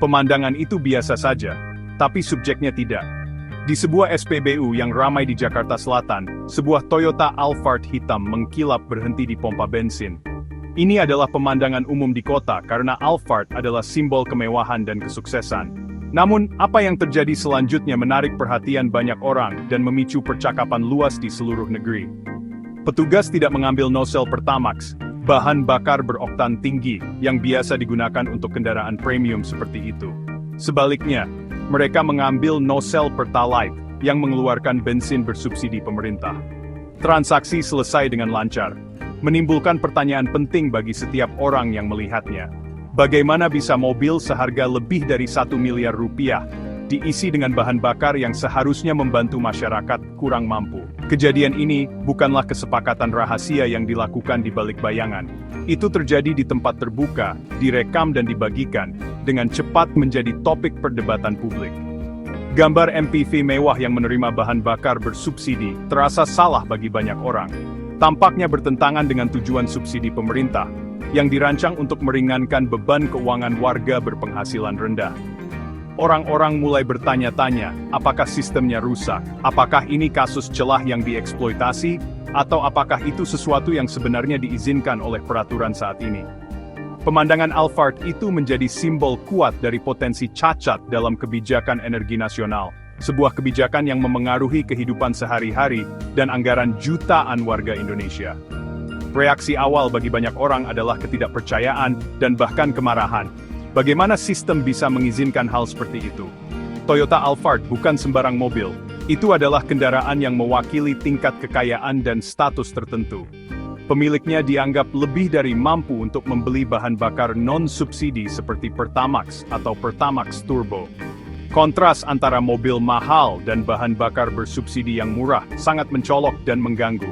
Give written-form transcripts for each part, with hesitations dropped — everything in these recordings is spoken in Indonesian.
Pemandangan itu biasa saja, tapi subjeknya tidak. Di sebuah SPBU yang ramai di Jakarta Selatan, sebuah Toyota Alphard hitam mengkilap berhenti di pompa bensin. Ini adalah pemandangan umum di kota karena Alphard adalah simbol kemewahan dan kesuksesan. Namun, apa yang terjadi selanjutnya menarik perhatian banyak orang dan memicu percakapan luas di seluruh negeri. Petugas tidak mengambil nozzle Pertamax, bahan bakar beroktan tinggi yang biasa digunakan untuk kendaraan premium seperti itu. Sebaliknya, mereka mengambil nozzle Pertalite yang mengeluarkan bensin bersubsidi pemerintah. Transaksi selesai dengan lancar, menimbulkan pertanyaan penting bagi setiap orang yang melihatnya. Bagaimana bisa mobil seharga lebih dari 1 miliar rupiah diisi dengan bahan bakar yang seharusnya membantu masyarakat kurang mampu? Kejadian ini bukanlah kesepakatan rahasia yang dilakukan di balik bayangan. Itu terjadi di tempat terbuka, direkam dan dibagikan, dengan cepat menjadi topik perdebatan publik. Gambar MPV mewah yang menerima bahan bakar bersubsidi terasa salah bagi banyak orang. Tampaknya bertentangan dengan tujuan subsidi pemerintah, yang dirancang untuk meringankan beban keuangan warga berpenghasilan rendah. Orang-orang mulai bertanya-tanya, apakah sistemnya rusak? Apakah ini kasus celah yang dieksploitasi? Atau apakah itu sesuatu yang sebenarnya diizinkan oleh peraturan saat ini? Pemandangan Alphard itu menjadi simbol kuat dari potensi cacat dalam kebijakan energi nasional. Sebuah kebijakan yang memengaruhi kehidupan sehari-hari dan anggaran jutaan warga Indonesia. Reaksi awal bagi banyak orang adalah ketidakpercayaan dan bahkan kemarahan. Bagaimana sistem bisa mengizinkan hal seperti itu? Toyota Alphard bukan sembarang mobil. Itu adalah kendaraan yang mewakili tingkat kekayaan dan status tertentu. Pemiliknya dianggap lebih dari mampu untuk membeli bahan bakar non-subsidi seperti Pertamax atau Pertamax Turbo. Kontras antara mobil mahal dan bahan bakar bersubsidi yang murah sangat mencolok dan mengganggu.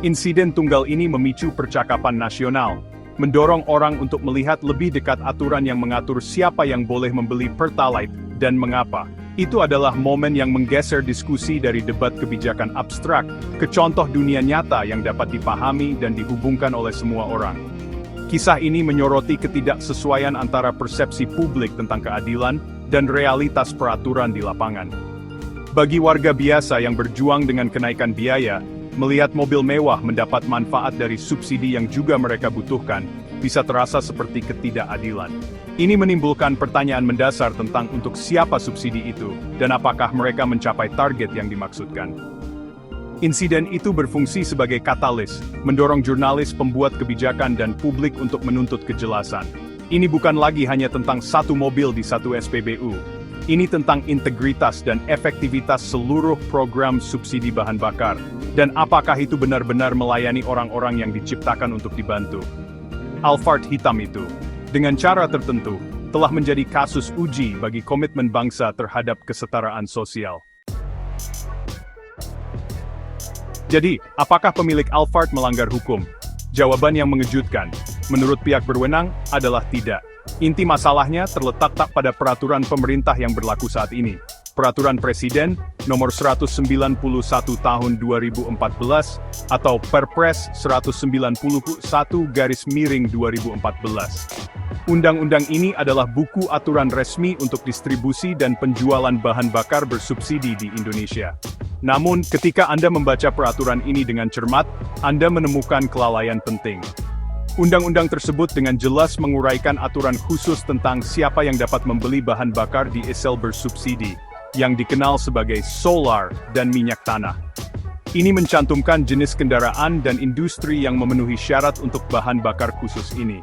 Insiden tunggal ini memicu percakapan nasional, mendorong orang untuk melihat lebih dekat aturan yang mengatur siapa yang boleh membeli Pertalite dan mengapa. Itu adalah momen yang menggeser diskusi dari debat kebijakan abstrak ke contoh dunia nyata yang dapat dipahami dan dihubungkan oleh semua orang. Kisah ini menyoroti ketidaksesuaian antara persepsi publik tentang keadilan dan realitas peraturan di lapangan. Bagi warga biasa yang berjuang dengan kenaikan biaya, melihat mobil mewah mendapat manfaat dari subsidi yang juga mereka butuhkan, bisa terasa seperti ketidakadilan. Ini menimbulkan pertanyaan mendasar tentang untuk siapa subsidi itu, dan apakah mereka mencapai target yang dimaksudkan. Insiden itu berfungsi sebagai katalis, mendorong jurnalis, pembuat kebijakan dan publik untuk menuntut kejelasan. Ini bukan lagi hanya tentang satu mobil di satu SPBU. Ini tentang integritas dan efektivitas seluruh program subsidi bahan bakar, dan apakah itu benar-benar melayani orang-orang yang diciptakan untuk dibantu. Alphard hitam itu, dengan cara tertentu, telah menjadi kasus uji bagi komitmen bangsa terhadap kesetaraan sosial. Jadi, apakah pemilik Alphard melanggar hukum? Jawaban yang mengejutkan, menurut pihak berwenang, adalah tidak. Inti masalahnya terletak tak pada peraturan pemerintah yang berlaku saat ini. Peraturan Presiden Nomor 191 Tahun 2014 atau Perpres 191/2014. Undang-undang ini adalah buku aturan resmi untuk distribusi dan penjualan bahan bakar bersubsidi di Indonesia. Namun, ketika Anda membaca peraturan ini dengan cermat, Anda menemukan kelalaian penting. Undang-undang tersebut dengan jelas menguraikan aturan khusus tentang siapa yang dapat membeli bahan bakar diesel bersubsidi, yang dikenal sebagai solar dan minyak tanah. Ini mencantumkan jenis kendaraan dan industri yang memenuhi syarat untuk bahan bakar khusus ini.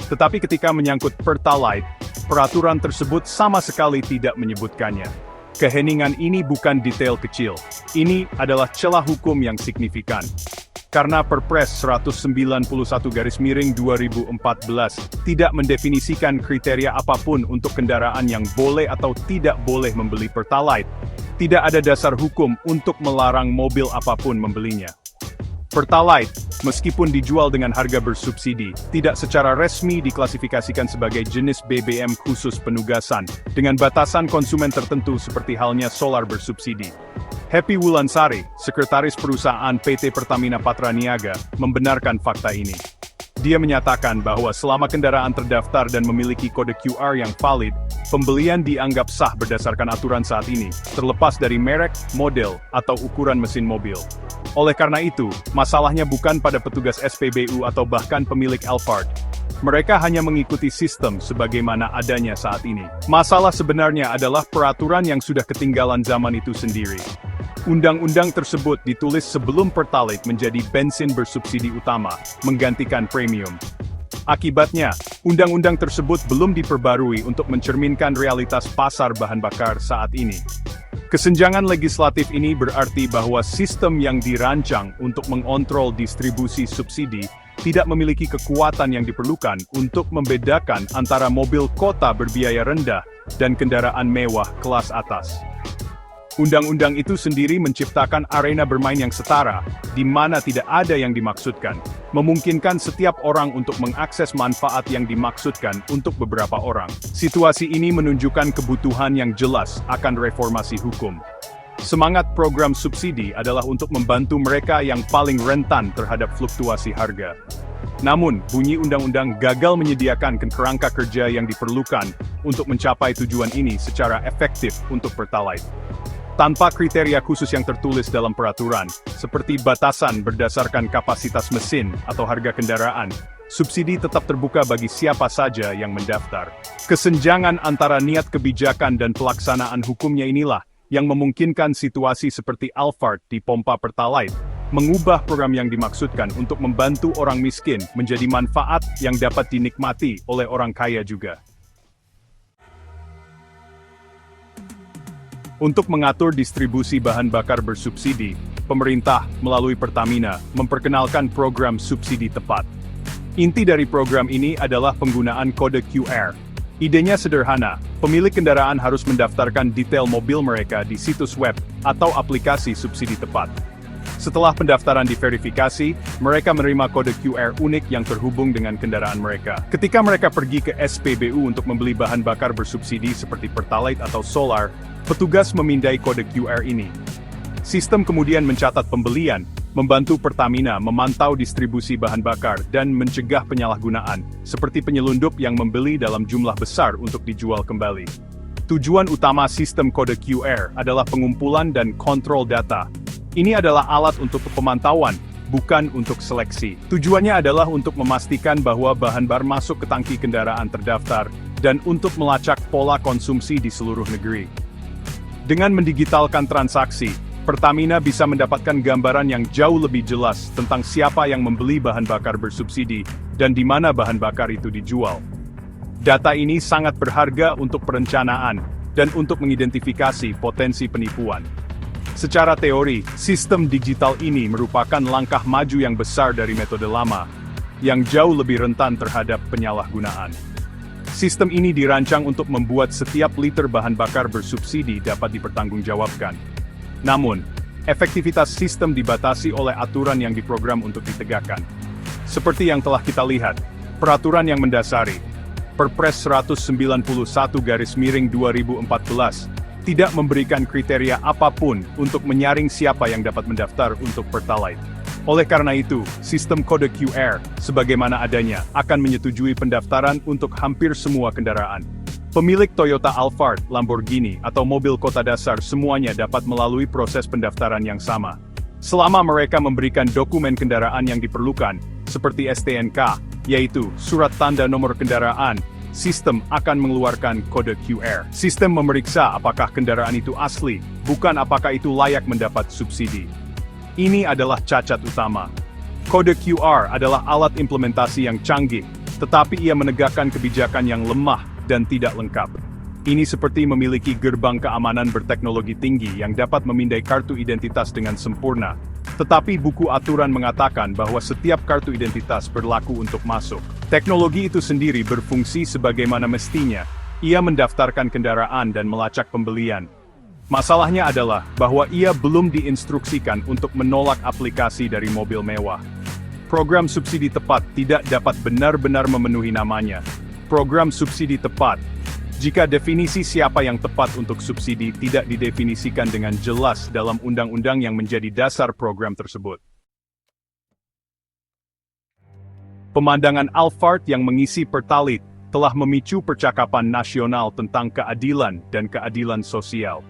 Tetapi ketika menyangkut Pertalite, peraturan tersebut sama sekali tidak menyebutkannya. Keheningan ini bukan detail kecil. Ini adalah celah hukum yang signifikan. Karena Perpres 191/2014 tidak mendefinisikan kriteria apapun untuk kendaraan yang boleh atau tidak boleh membeli Pertalite, tidak ada dasar hukum untuk melarang mobil apapun membelinya. Pertalite, meskipun dijual dengan harga bersubsidi, tidak secara resmi diklasifikasikan sebagai jenis BBM khusus penugasan, dengan batasan konsumen tertentu seperti halnya solar bersubsidi. Happy Wulansari, Sekretaris Perusahaan PT Pertamina Patraniaga, membenarkan fakta ini. Dia menyatakan bahwa selama kendaraan terdaftar dan memiliki kode QR yang valid, pembelian dianggap sah berdasarkan aturan saat ini, terlepas dari merek, model, atau ukuran mesin mobil. Oleh karena itu, masalahnya bukan pada petugas SPBU atau bahkan pemilik Alphard. Mereka hanya mengikuti sistem sebagaimana adanya saat ini. Masalah sebenarnya adalah peraturan yang sudah ketinggalan zaman itu sendiri. Undang-undang tersebut ditulis sebelum Pertalite menjadi bensin bersubsidi utama, menggantikan premium. Akibatnya, undang-undang tersebut belum diperbarui untuk mencerminkan realitas pasar bahan bakar saat ini. Kesenjangan legislatif ini berarti bahwa sistem yang dirancang untuk mengontrol distribusi subsidi tidak memiliki kekuatan yang diperlukan untuk membedakan antara mobil kota berbiaya rendah dan kendaraan mewah kelas atas. Undang-undang itu sendiri menciptakan arena bermain yang setara, di mana tidak ada yang dimaksudkan, memungkinkan setiap orang untuk mengakses manfaat yang dimaksudkan untuk beberapa orang. Situasi ini menunjukkan kebutuhan yang jelas akan reformasi hukum. Semangat program subsidi adalah untuk membantu mereka yang paling rentan terhadap fluktuasi harga. Namun, bunyi undang-undang gagal menyediakan kerangka kerja yang diperlukan untuk mencapai tujuan ini secara efektif untuk Pertalite. Tanpa kriteria khusus yang tertulis dalam peraturan, seperti batasan berdasarkan kapasitas mesin atau harga kendaraan, subsidi tetap terbuka bagi siapa saja yang mendaftar. Kesenjangan antara niat kebijakan dan pelaksanaan hukumnya inilah yang memungkinkan situasi seperti Alphard di pompa Pertalite, mengubah program yang dimaksudkan untuk membantu orang miskin menjadi manfaat yang dapat dinikmati oleh orang kaya juga. Untuk mengatur distribusi bahan bakar bersubsidi, pemerintah melalui Pertamina memperkenalkan program subsidi tepat. Inti dari program ini adalah penggunaan kode QR. Idenya sederhana, pemilik kendaraan harus mendaftarkan detail mobil mereka di situs web atau aplikasi subsidi tepat. Setelah pendaftaran diverifikasi, mereka menerima kode QR unik yang terhubung dengan kendaraan mereka. Ketika mereka pergi ke SPBU untuk membeli bahan bakar bersubsidi seperti Pertalite atau Solar, petugas memindai kode QR ini. Sistem kemudian mencatat pembelian, membantu Pertamina memantau distribusi bahan bakar dan mencegah penyalahgunaan, seperti penyelundup yang membeli dalam jumlah besar untuk dijual kembali. Tujuan utama sistem kode QR adalah pengumpulan dan kontrol data. Ini adalah alat untuk pemantauan, bukan untuk seleksi. Tujuannya adalah untuk memastikan bahwa bahan bakar masuk ke tangki kendaraan terdaftar, dan untuk melacak pola konsumsi di seluruh negeri. Dengan mendigitalkan transaksi, Pertamina bisa mendapatkan gambaran yang jauh lebih jelas tentang siapa yang membeli bahan bakar bersubsidi, dan di mana bahan bakar itu dijual. Data ini sangat berharga untuk perencanaan, dan untuk mengidentifikasi potensi penipuan. Secara teori, sistem digital ini merupakan langkah maju yang besar dari metode lama, yang jauh lebih rentan terhadap penyalahgunaan. Sistem ini dirancang untuk membuat setiap liter bahan bakar bersubsidi dapat dipertanggungjawabkan. Namun, efektivitas sistem dibatasi oleh aturan yang diprogram untuk ditegakkan. Seperti yang telah kita lihat, peraturan yang mendasari, Perpres 191/2014, tidak memberikan kriteria apapun untuk menyaring siapa yang dapat mendaftar untuk Pertalite. Oleh karena itu, sistem kode QR, sebagaimana adanya, akan menyetujui pendaftaran untuk hampir semua kendaraan. Pemilik Toyota Alphard, Lamborghini, atau mobil kota dasar semuanya dapat melalui proses pendaftaran yang sama. Selama mereka memberikan dokumen kendaraan yang diperlukan, seperti STNK, yaitu Surat Tanda Nomor Kendaraan, sistem akan mengeluarkan kode QR. Sistem memeriksa apakah kendaraan itu asli, bukan apakah itu layak mendapat subsidi. Ini adalah cacat utama. Kode QR adalah alat implementasi yang canggih, tetapi ia menegakkan kebijakan yang lemah dan tidak lengkap. Ini seperti memiliki gerbang keamanan berteknologi tinggi yang dapat memindai kartu identitas dengan sempurna. Tetapi buku aturan mengatakan bahwa setiap kartu identitas berlaku untuk masuk. Teknologi itu sendiri berfungsi sebagaimana mestinya. Ia mendaftarkan kendaraan dan melacak pembelian. Masalahnya adalah bahwa ia belum diinstruksikan untuk menolak aplikasi dari mobil mewah. Program subsidi tepat tidak dapat benar-benar memenuhi namanya. Program subsidi tepat, jika definisi siapa yang tepat untuk subsidi tidak didefinisikan dengan jelas dalam undang-undang yang menjadi dasar program tersebut. Pemandangan Alphard yang mengisi Pertalite telah memicu percakapan nasional tentang keadilan dan keadilan sosial.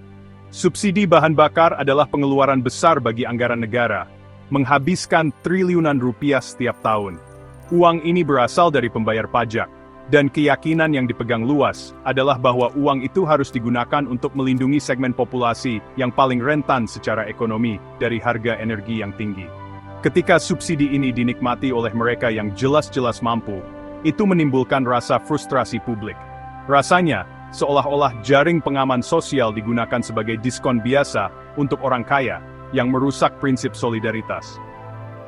Subsidi bahan bakar adalah pengeluaran besar bagi anggaran negara, menghabiskan triliunan rupiah setiap tahun. Uang ini berasal dari pembayar pajak, dan keyakinan yang dipegang luas adalah bahwa uang itu harus digunakan untuk melindungi segmen populasi yang paling rentan secara ekonomi dari harga energi yang tinggi. Ketika subsidi ini dinikmati oleh mereka yang jelas-jelas mampu, itu menimbulkan rasa frustrasi publik. Rasanya, seolah-olah jaring pengaman sosial digunakan sebagai diskon biasa untuk orang kaya yang merusak prinsip solidaritas.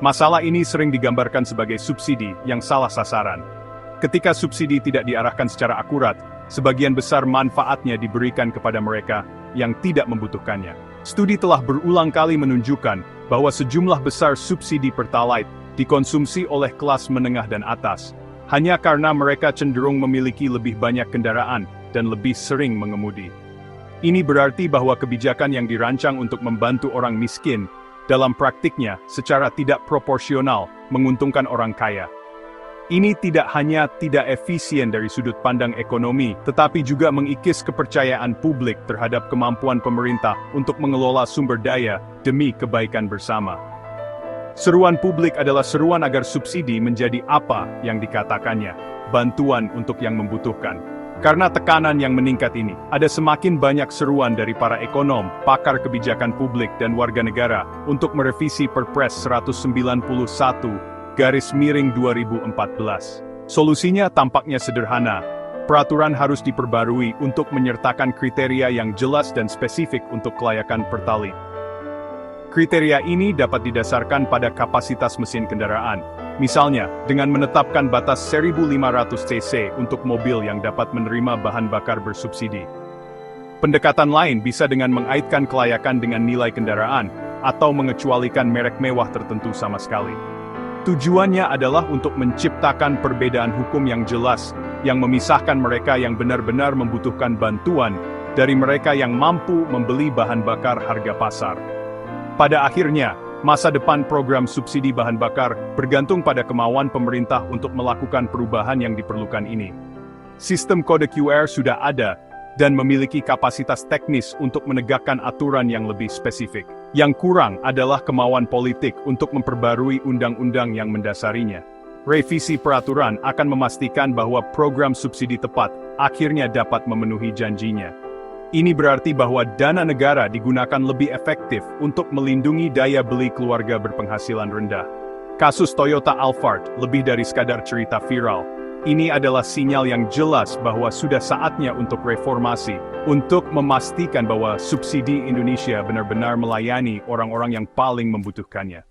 Masalah ini sering digambarkan sebagai subsidi yang salah sasaran. Ketika subsidi tidak diarahkan secara akurat, sebagian besar manfaatnya diberikan kepada mereka yang tidak membutuhkannya. Studi telah berulang kali menunjukkan bahwa sejumlah besar subsidi Pertalite dikonsumsi oleh kelas menengah dan atas, hanya karena mereka cenderung memiliki lebih banyak kendaraan dan lebih sering mengemudi. Ini berarti bahwa kebijakan yang dirancang untuk membantu orang miskin, dalam praktiknya secara tidak proporsional menguntungkan orang kaya. Ini tidak hanya tidak efisien dari sudut pandang ekonomi, tetapi juga mengikis kepercayaan publik terhadap kemampuan pemerintah untuk mengelola sumber daya demi kebaikan bersama. Seruan publik adalah seruan agar subsidi menjadi apa yang dikatakannya, bantuan untuk yang membutuhkan. Karena tekanan yang meningkat ini, ada semakin banyak seruan dari para ekonom, pakar kebijakan publik dan warga negara untuk merevisi Perpres 191/2014. Solusinya tampaknya sederhana. Peraturan harus diperbarui untuk menyertakan kriteria yang jelas dan spesifik untuk kelayakan Pertalite. Kriteria ini dapat didasarkan pada kapasitas mesin kendaraan. Misalnya, dengan menetapkan batas 1.500 cc untuk mobil yang dapat menerima bahan bakar bersubsidi. Pendekatan lain bisa dengan mengaitkan kelayakan dengan nilai kendaraan, atau mengecualikan merek mewah tertentu sama sekali. Tujuannya adalah untuk menciptakan perbedaan hukum yang jelas, yang memisahkan mereka yang benar-benar membutuhkan bantuan, dari mereka yang mampu membeli bahan bakar harga pasar. Pada akhirnya, masa depan program subsidi bahan bakar bergantung pada kemauan pemerintah untuk melakukan perubahan yang diperlukan ini. Sistem kode QR sudah ada, dan memiliki kapasitas teknis untuk menegakkan aturan yang lebih spesifik. Yang kurang adalah kemauan politik untuk memperbarui undang-undang yang mendasarinya. Revisi peraturan akan memastikan bahwa program subsidi tepat akhirnya dapat memenuhi janjinya. Ini berarti bahwa dana negara digunakan lebih efektif untuk melindungi daya beli keluarga berpenghasilan rendah. Kasus Toyota Alphard lebih dari sekadar cerita viral. Ini adalah sinyal yang jelas bahwa sudah saatnya untuk reformasi, untuk memastikan bahwa subsidi Indonesia benar-benar melayani orang-orang yang paling membutuhkannya.